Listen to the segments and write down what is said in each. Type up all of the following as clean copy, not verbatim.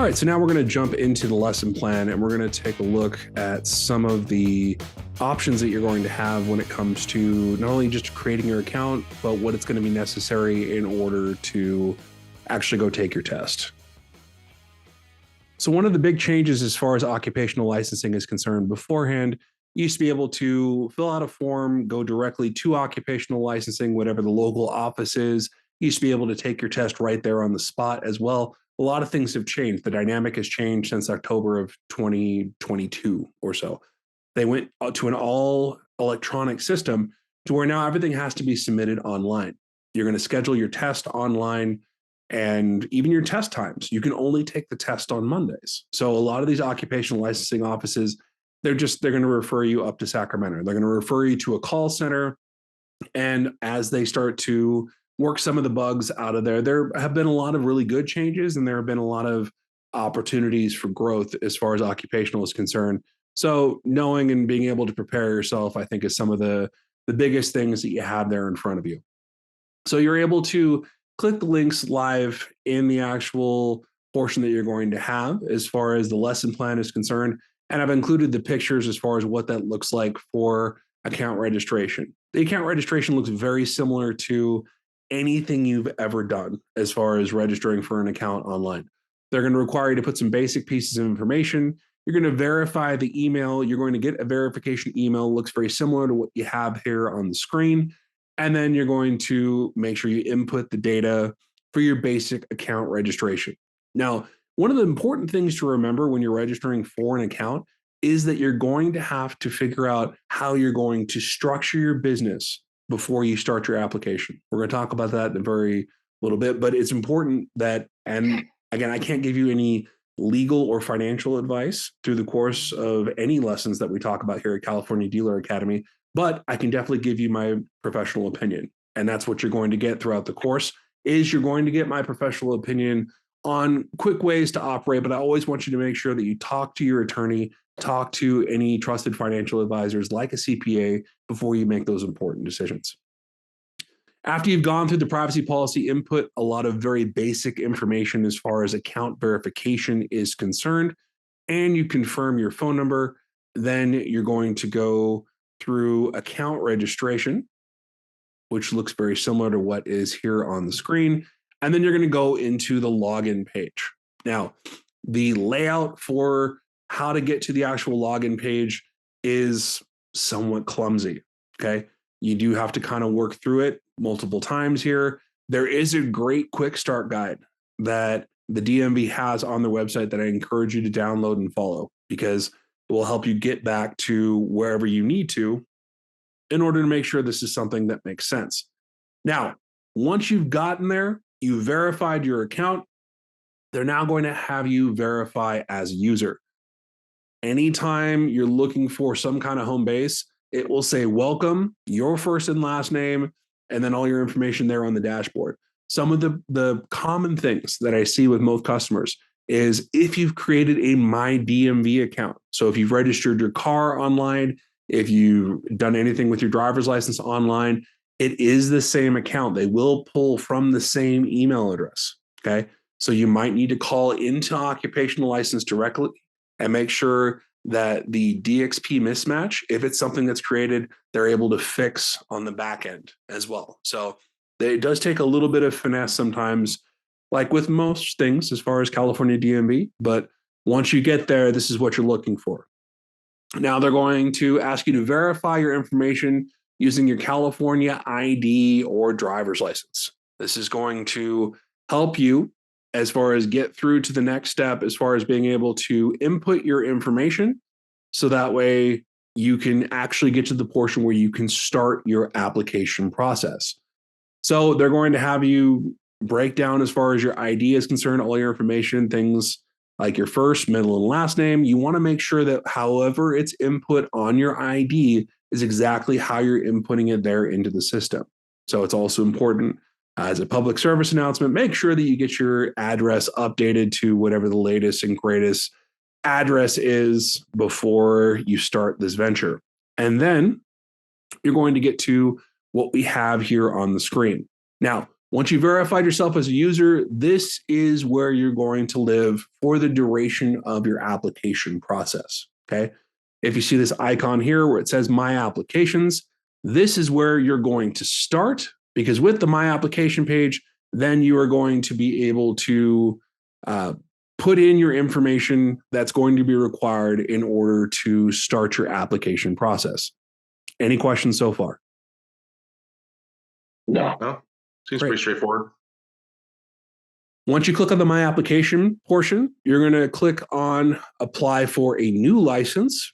All right, so now we're going to jump into the lesson plan and we're going to take a look at some of the options that you're going to have when it comes to not only just creating your account, but what it's going to be necessary in order to actually go take your test. So one of the big changes as far as occupational licensing is concerned, beforehand, you used to be able to fill out a form, go directly to occupational licensing, whatever the local office is. You used to be able to take your test right there on the spot as well. A lot of things have changed. The dynamic has changed since October of 2022 or so. They went to an all electronic system to where now everything has to be submitted online. You're going to schedule your test online, and even your test times. You can only take the test on Mondays. So a lot of these occupational licensing offices, they're going to refer you up to Sacramento. They're going to refer you to a call center. And as they start to work some of the bugs out of there have been a lot of really good changes, and there have been a lot of opportunities for growth as far as occupational is concerned. So knowing and being able to prepare yourself, I think, is some of the biggest things that you have there in front of you. So you're able to click the links live in the actual portion that you're going to have as far as the lesson plan is concerned. And I've included the pictures as far as what that looks like for account registration. The account registration looks very similar to anything you've ever done as far as registering for an account online. They're going to require you to put some basic pieces of information. You're going to verify the email. You're going to get a verification email. It looks very similar to what you have here on the screen. And then you're going to make sure you input the data for your basic account registration. Now, one of the important things to remember when you're registering for an account is that you're going to have to figure out how you're going to structure your business before you start your application. We're going to talk about that in a very little bit, but it's important that, and again, I can't give you any legal or financial advice through the course of any lessons that we talk about here at California Dealer Academy, but I can definitely give you my professional opinion. And that's what you're going to get throughout the course, is you're going to get my professional opinion on quick ways to operate. But I always want you to make sure that you talk to your attorney, talk to any trusted financial advisors like a CPA before you make those important decisions. After you've gone through the privacy policy, input a lot of very basic information as far as account verification is concerned, and you confirm your phone number, then you're going to go through account registration, which looks very similar to what is here on the screen. And then you're going to go into the login page. Now, the layout for how to get to the actual login page is somewhat clumsy. Okay. You do have to kind of work through it multiple times here. There is a great quick start guide that the DMV has on their website that I encourage you to download and follow, because it will help you get back to wherever you need to in order to make sure this is something that makes sense. Now, once you've gotten there, you verified your account, they're now going to have you verify as a user. Anytime you're looking for some kind of home base, it will say welcome, your first and last name, and then all your information there on the dashboard. Some of the common things that I see with most customers is if you've created a My DMV account. So if you've registered your car online, if you've done anything with your driver's license online, it is the same account. They will pull from the same email address. Okay. So you might need to call into occupational license directly and make sure that the DXP mismatch, if it's something that's created, they're able to fix on the back end as well. So it does take a little bit of finesse sometimes, like with most things as far as California DMV. But once you get there, this is what you're looking for. Now they're going to ask you to verify your information using your California ID or driver's license. This is going to help you as far as get through to the next step, as far as being able to input your information. So that way you can actually get to the portion where you can start your application process. So they're going to have you break down, as far as your ID is concerned, all your information, things like your first, middle, and last name. You want to make sure that however it's input on your ID is exactly how you're inputting it there into the system. So it's also important, as a public service announcement, make sure that you get your address updated to whatever the latest and greatest address is before you start this venture. And then you're going to get to what we have here on the screen. Now, Once you verified yourself as a user, this is where you're going to live for the duration of your application process. Okay. If you see this icon here where it says My Applications, this is where you're going to start, because with the My Application page, then you are going to be able to put in your information that's going to be required in order to start your application process. Any questions so far? No. Seems pretty straightforward. Once you click on the My Application portion, you're going to click on Apply for a new license.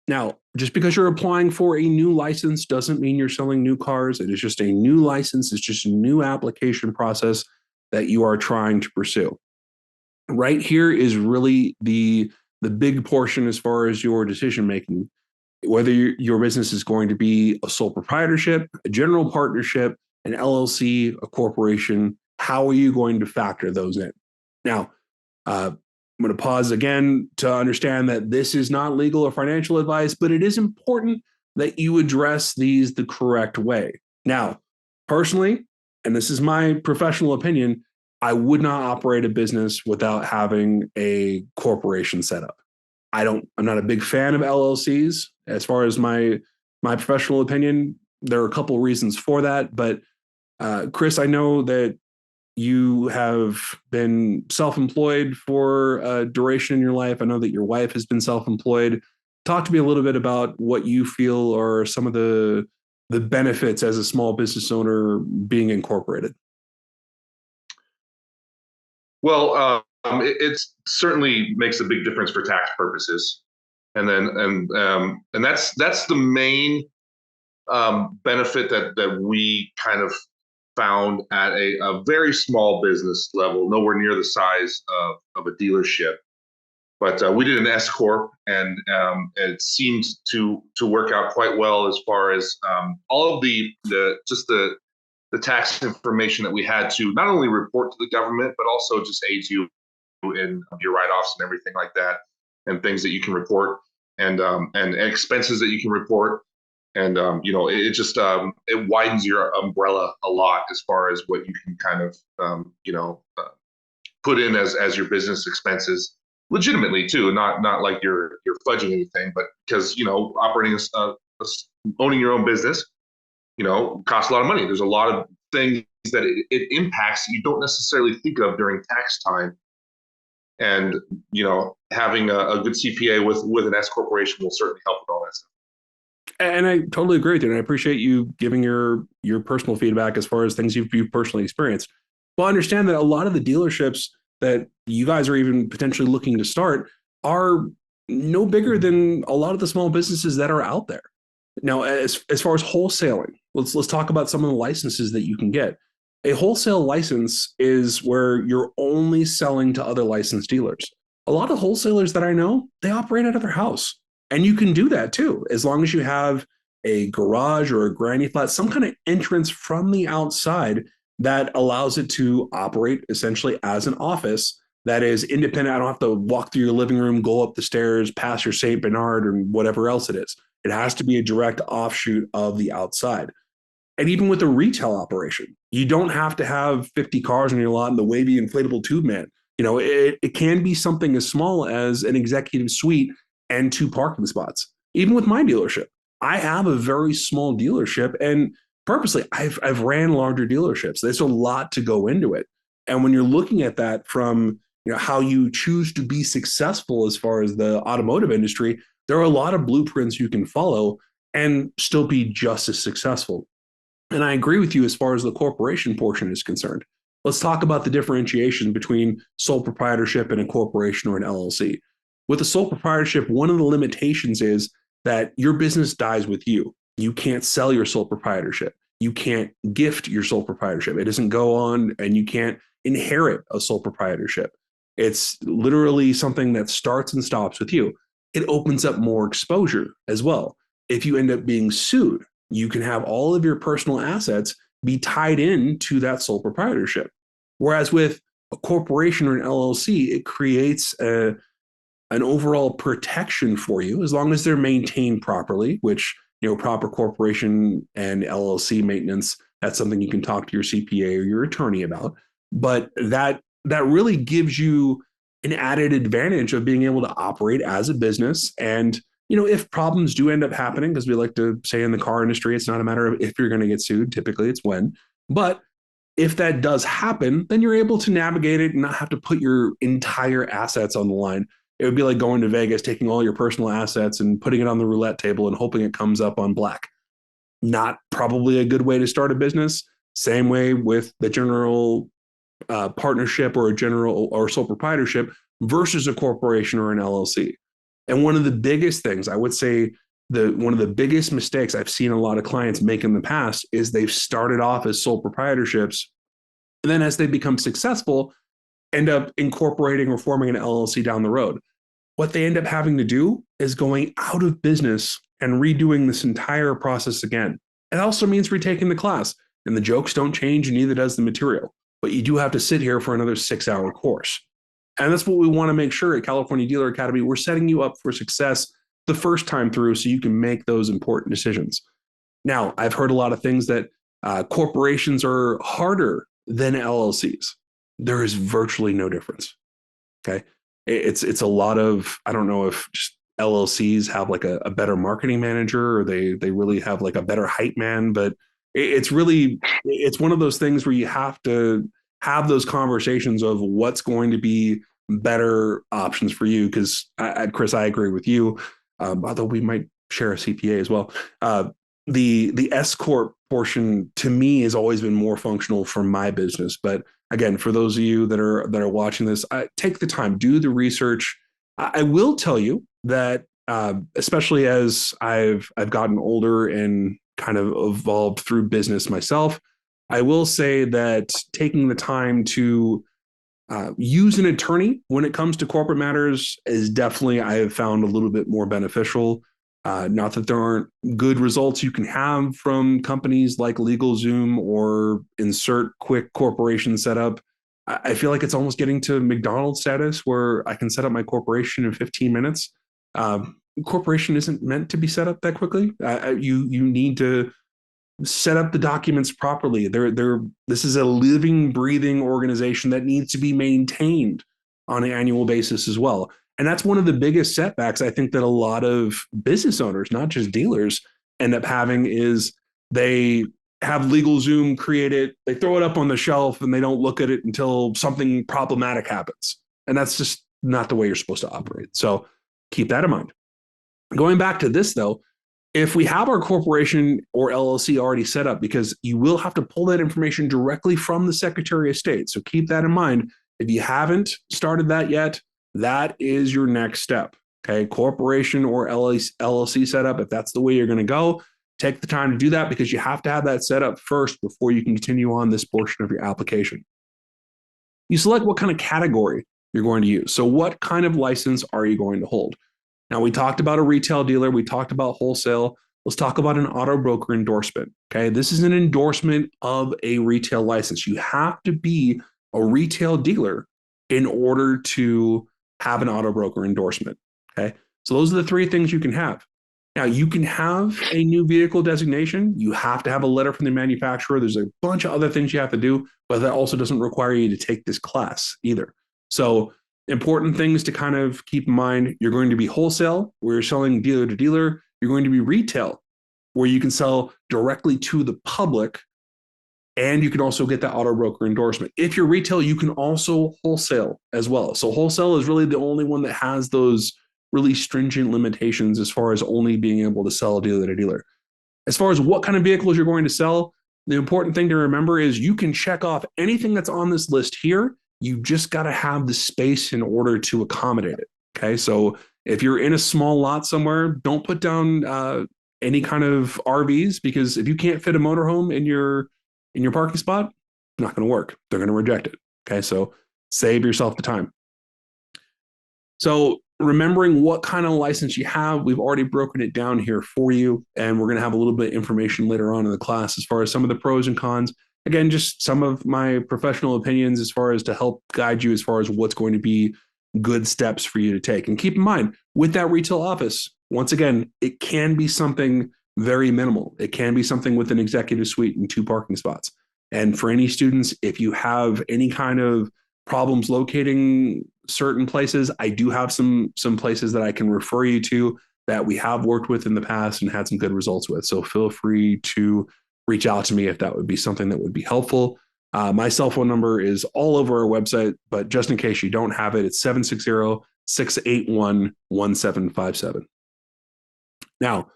Now, just because you're applying for a new license doesn't mean you're selling new cars. It is just a new license. It's just a new application process that you are trying to pursue. Right here is really the big portion as far as your decision making. Whether your business is going to be a sole proprietorship, a general partnership, an LLC, a corporation, how are you going to factor those in? Now, I'm going to pause again to understand that this is not legal or financial advice, but it is important that you address these the correct way. Now, personally, and this is my professional opinion, I would not operate a business without having a corporation set up. I'm not a big fan of LLCs. As far as my professional opinion, there are a couple of reasons for that. But Chris, I know that you have been self-employed for a duration in your life. I know that your wife has been self-employed. Talk to me a little bit about what you feel are some of the benefits as a small business owner being incorporated. Well, it certainly makes a big difference for tax purposes, and that's the main benefit that we kind of found at a very small business level, nowhere near the size of a dealership. But we did an S corp, and it seemed to work out quite well as far as all of the tax information that we had to not only report to the government, but also just aids you in your write-offs and everything like that, and things that you can report, and expenses that you can report. And it just it widens your umbrella a lot as far as what you can kind of put in as your business expenses legitimately too, not like you're fudging anything, but because operating owning your own business costs a lot of money. There's a lot of things that it impacts you don't necessarily think of during tax time. And having a good CPA with an S corporation will certainly help with all that stuff. And I totally agree with you. And I appreciate you giving your personal feedback as far as things you've personally experienced. Well, understand that a lot of the dealerships that you guys are even potentially looking to start are no bigger than a lot of the small businesses that are out there. Now, as far as wholesaling, let's talk about some of the licenses that you can get. A wholesale license is where you're only selling to other licensed dealers. A lot of wholesalers that I know, they operate out of their house. And you can do that too, as long as you have a garage or a granny flat, some kind of entrance from the outside that allows it to operate essentially as an office that is independent. I don't have to walk through your living room, go up the stairs, pass your St. Bernard, or whatever else it is. It has to be a direct offshoot of the outside. And even with a retail operation, you don't have to have 50 cars on your lot and the wavy inflatable tube man. It can be something as small as an executive suite and 2 parking spots. Even with my dealership, I have a very small dealership, and purposely, I've ran larger dealerships. There's a lot to go into it. And when you're looking at that from how you choose to be successful as far as the automotive industry, there are a lot of blueprints you can follow and still be just as successful. And I agree with you as far as the corporation portion is concerned. Let's talk about the differentiation between sole proprietorship and a corporation or an LLC. With a sole proprietorship, one of the limitations is that your business dies with you. You can't sell your sole proprietorship. You can't gift your sole proprietorship. It doesn't go on, and you can't inherit a sole proprietorship. It's literally something that starts and stops with you. It opens up more exposure as well. If you end up being sued, you can have all of your personal assets be tied in to that sole proprietorship. Whereas with a corporation or an LLC, it creates an overall protection for you as long as they're maintained properly, which proper corporation and LLC maintenance That's something you can talk to your CPA or your attorney about. But that really gives you an added advantage of being able to operate as a business. And if problems do end up happening, because we like to say in the car industry, it's not a matter of if you're going to get sued. Typically, it's when. But if that does happen, then you're able to navigate it and not have to put your entire assets on the line. It would be like going to Vegas, taking all your personal assets and putting it on the roulette table and hoping it comes up on black. Not probably a good way to start a business. Same way with the general partnership or a general or sole proprietorship versus a corporation or an LLC. And one of the biggest things I would say, one of the biggest mistakes I've seen a lot of clients make in the past is they've started off as sole proprietorships, and then as they become successful, end up incorporating or forming an LLC down the road. What they end up having to do is going out of business and redoing this entire process again. It also means retaking the class, and the jokes don't change, and neither does the material. But you do have to sit here for another 6-hour course. And that's what we want to make sure at California Dealer Academy. We're setting you up for success the first time through so you can make those important decisions. Now, I've heard a lot of things that corporations are harder than LLCs. There is virtually no difference. Okay. It's a lot of, I don't know if just LLCs have like a better marketing manager or they really have like a better hype man, but it's one of those things where you have to have those conversations of what's going to be better options for you. Because Chris, I agree with you. Although we might share a CPA as well. The S corp portion to me has always been more functional for my business. But again, for those of you that are watching this, take the time, do the research. I will tell you that, especially as I've gotten older and kind of evolved through business myself, I will say that taking the time to use an attorney when it comes to corporate matters is definitely, I have found, a little bit more beneficial. Not that there aren't good results you can have from companies like LegalZoom or insert quick corporation setup. I feel like it's almost getting to McDonald's status where I can set up my corporation in 15 minutes. Corporation isn't meant to be set up that quickly. You need to set up the documents properly. This is a living, breathing organization that needs to be maintained on an annual basis as well. And that's one of the biggest setbacks I think that a lot of business owners, not just dealers, end up having is they have LegalZoom create it, they throw it up on the shelf, and they don't look at it until something problematic happens. And that's just not the way you're supposed to operate. So keep that in mind. Going back to this, though, if we have our corporation or LLC already set up, because you will have to pull that information directly from the Secretary of State. So keep that in mind. If you haven't started that yet, that is your next step. Okay. Corporation or LLC setup, if that's the way you're going to go, take the time to do that because you have to have that set up first before you can continue on this portion of your application. You select what kind of category you're going to use. So what kind of license are you going to hold? Now, we talked about a retail dealer. We talked about wholesale. Let's talk about an auto broker endorsement. Okay. This is an endorsement of a retail license. You have to be a retail dealer in order to have an auto broker endorsement. Okay. So those are the three things you can have. Now, you can have a new vehicle designation. You have to have a letter from the manufacturer. There's a bunch of other things you have to do, but that also doesn't require you to take this class either. So important things to kind of keep in mind. You're going to be wholesale, where you're selling dealer to dealer. You're going to be retail, where you can sell directly to the public, and you can also get that auto broker endorsement. If you're retail, you can also wholesale as well. So wholesale is really the only one that has those really stringent limitations as far as only being able to sell dealer to dealer. As far as what kind of vehicles you're going to sell, the important thing to remember is you can check off anything that's on this list here. You just got to have the space in order to accommodate it. Okay. So if you're in a small lot somewhere, don't put down any kind of RVs, because if you can't fit a motorhome in your parking spot, it's not going to work. They're going to reject it. Okay. So save yourself the time. So remembering what kind of license you have, we've already broken it down here for you. And we're going to have a little bit of information later on in the class as far as some of the pros and cons. Again, just some of my professional opinions as far as to help guide you as far as what's going to be good steps for you to take. And keep in mind, with that retail office, once again, it can be something very minimal. It can be something with an executive suite and 2 parking spots. And for any students, if you have any kind of problems locating certain places, I do have some places that I can refer you to that we have worked with in the past and had some good results with. So feel free to reach out to me if that would be something that would be helpful. My cell phone number is all over our website, but just in case you don't have it, it's 760-681-1757. Now,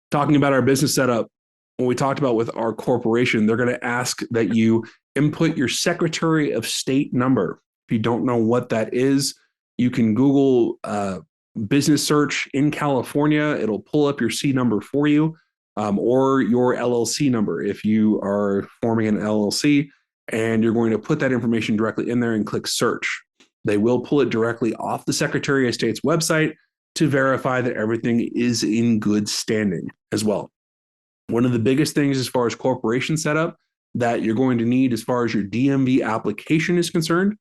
talking about our business setup, when we talked about with our corporation, they're going to ask that you input your Secretary of State number. If you don't know what that is, you can Google business search in California. It'll pull up your C number for you, or your LLC number if you are forming an LLC, and you're going to put that information directly in there and click search. They will pull it directly off the Secretary of State's website to verify that everything is in good standing as well. One of the biggest things as far as corporation setup that you're going to need as far as your DMV application is concerned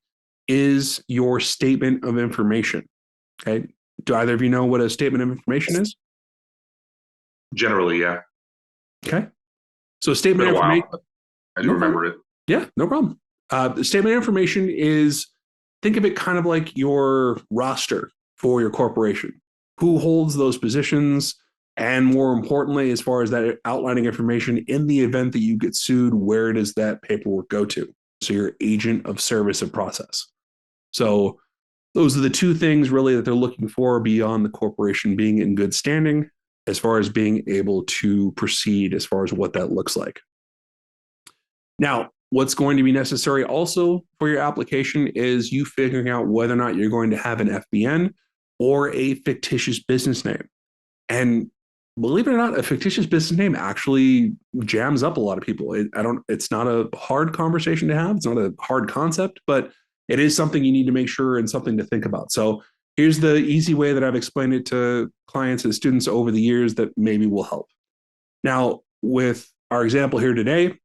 is your statement of information. Okay. Do either of you know what a statement of information is? Generally, yeah. Okay. So statement of information. I do remember it. Yeah, no problem. The statement of information is, think of it kind of like your roster for your corporation. Who holds those positions? And more importantly, as far as that outlining information, in the event that you get sued, where does that paperwork go to? So your agent of service and process. So those are the 2 things really that they're looking for beyond the corporation being in good standing, as far as being able to proceed as far as what that looks like. Now, what's going to be necessary also for your application is you figuring out whether or not you're going to have an FBN or a fictitious business name. And believe it or not, a fictitious business name actually jams up a lot of people. It's not a hard conversation to have. It's not a hard concept, but it is something you need to make sure and something to think about. So here's the easy way that I've explained it to clients and students over the years that maybe will help. Now, with our example here today,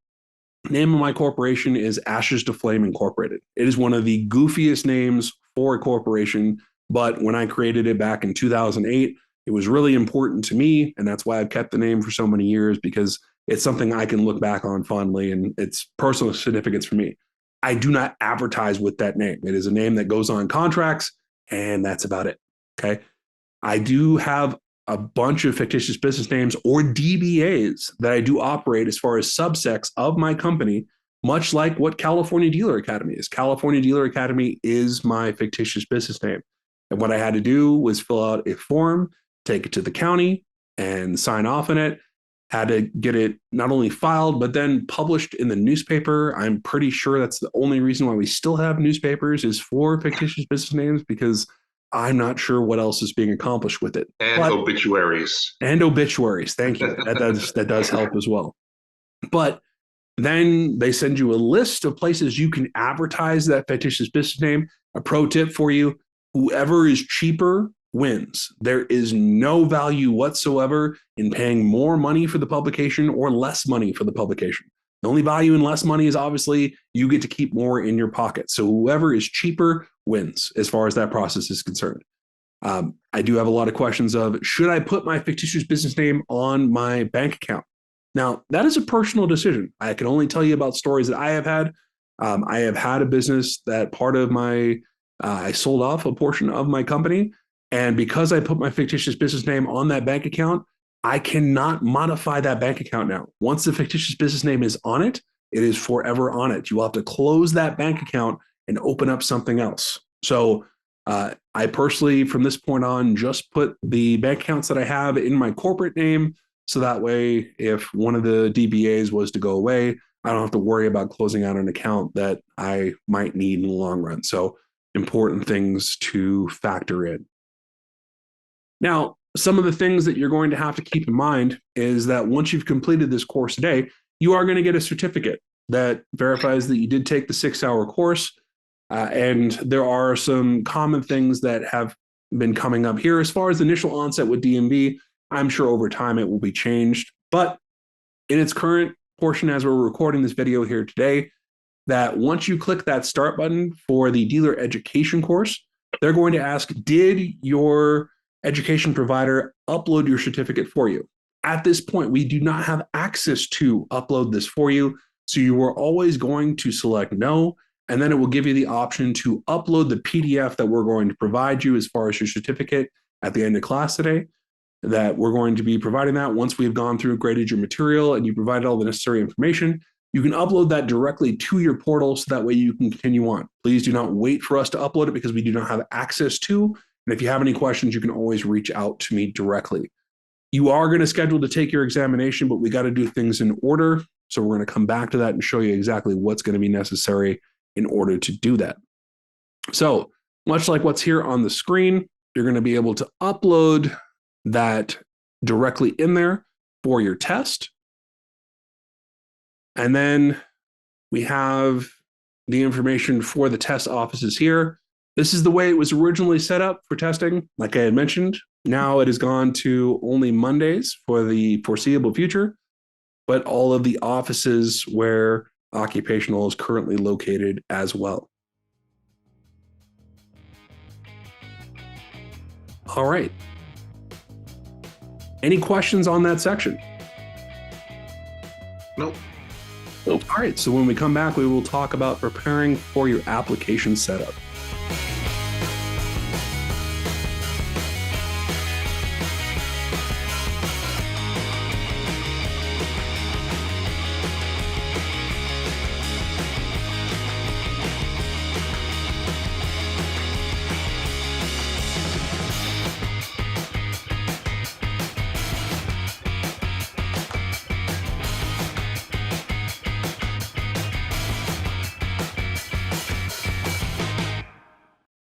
name of my corporation is Ashes to Flame Incorporated. It is one of the goofiest names for a corporation, but when I created it back in 2008, it was really important to me, and that's why I've kept the name for so many years, because it's something I can look back on fondly, and it's personal significance for me. I do not advertise with that name. It is a name that goes on contracts, and that's about it. Okay. I do have a bunch of fictitious business names or DBAs that I do operate as far as subsects of my company, much like what California Dealer Academy is. California Dealer Academy is my fictitious business name. And what I had to do was fill out a form, take it to the county and sign off on it. Had to get it not only filed, but then published in the newspaper. I'm pretty sure that's the only reason why we still have newspapers is for fictitious business names, because I'm not sure what else is being accomplished with it. And obituaries. And obituaries. Thank you. That does help as well. But then they send you a list of places you can advertise that fictitious business name. A pro tip for you, whoever is cheaper wins. There is no value whatsoever in paying more money for the publication or less money for the publication. The only value in less money is obviously you get to keep more in your pocket. So whoever is cheaper wins as far as that process is concerned. I do have a lot of questions of, should I put my fictitious business name on my bank account? Now, that is a personal decision. I can only tell you about stories that I have had. I have had a business that part of my, I sold off a portion of my company. And because I put my fictitious business name on that bank account, I cannot modify that bank account now. Once the fictitious business name is on it, it is forever on it. You will have to close that bank account and open up something else. So I personally, from this point on, just put the bank accounts that I have in my corporate name. So that way, if one of the DBAs was to go away, I don't have to worry about closing out an account that I might need in the long run. So important things to factor in. Now, some of the things that you're going to have to keep in mind is that once you've completed this course today, you are going to get a certificate that verifies that you did take the 6-hour course. And there are some common things that have been coming up here. As far as initial onset with DMV, I'm sure over time it will be changed. But in its current portion, as we're recording this video here today, that once you click that start button for the dealer education course, they're going to ask, did your education provider upload your certificate for you? At this point, we do not have access to upload this for you. So you are always going to select no, and then it will give you the option to upload the PDF that we're going to provide you as far as your certificate at the end of class today. That we're going to be providing that once we've gone through, graded your material, and you provided all the necessary information. You can upload that directly to your portal so that way you can continue on. Please do not wait for us to upload it because we do not have access to. And if you have any questions, you can always reach out to me directly. You are going to schedule to take your examination, but we got to do things in order. So we're going to come back to that and show you exactly what's going to be necessary in order to do that. So much like what's here on the screen, you're going to be able to upload that directly in there for your test. And then we have the information for the test offices here. This is the way it was originally set up for testing, like I had mentioned. Now it has gone to only Mondays for the foreseeable future, but all of the offices where occupational is currently located as well. All right. Any questions on that section? Nope. All right, so when we come back, we will talk about preparing for your application setup.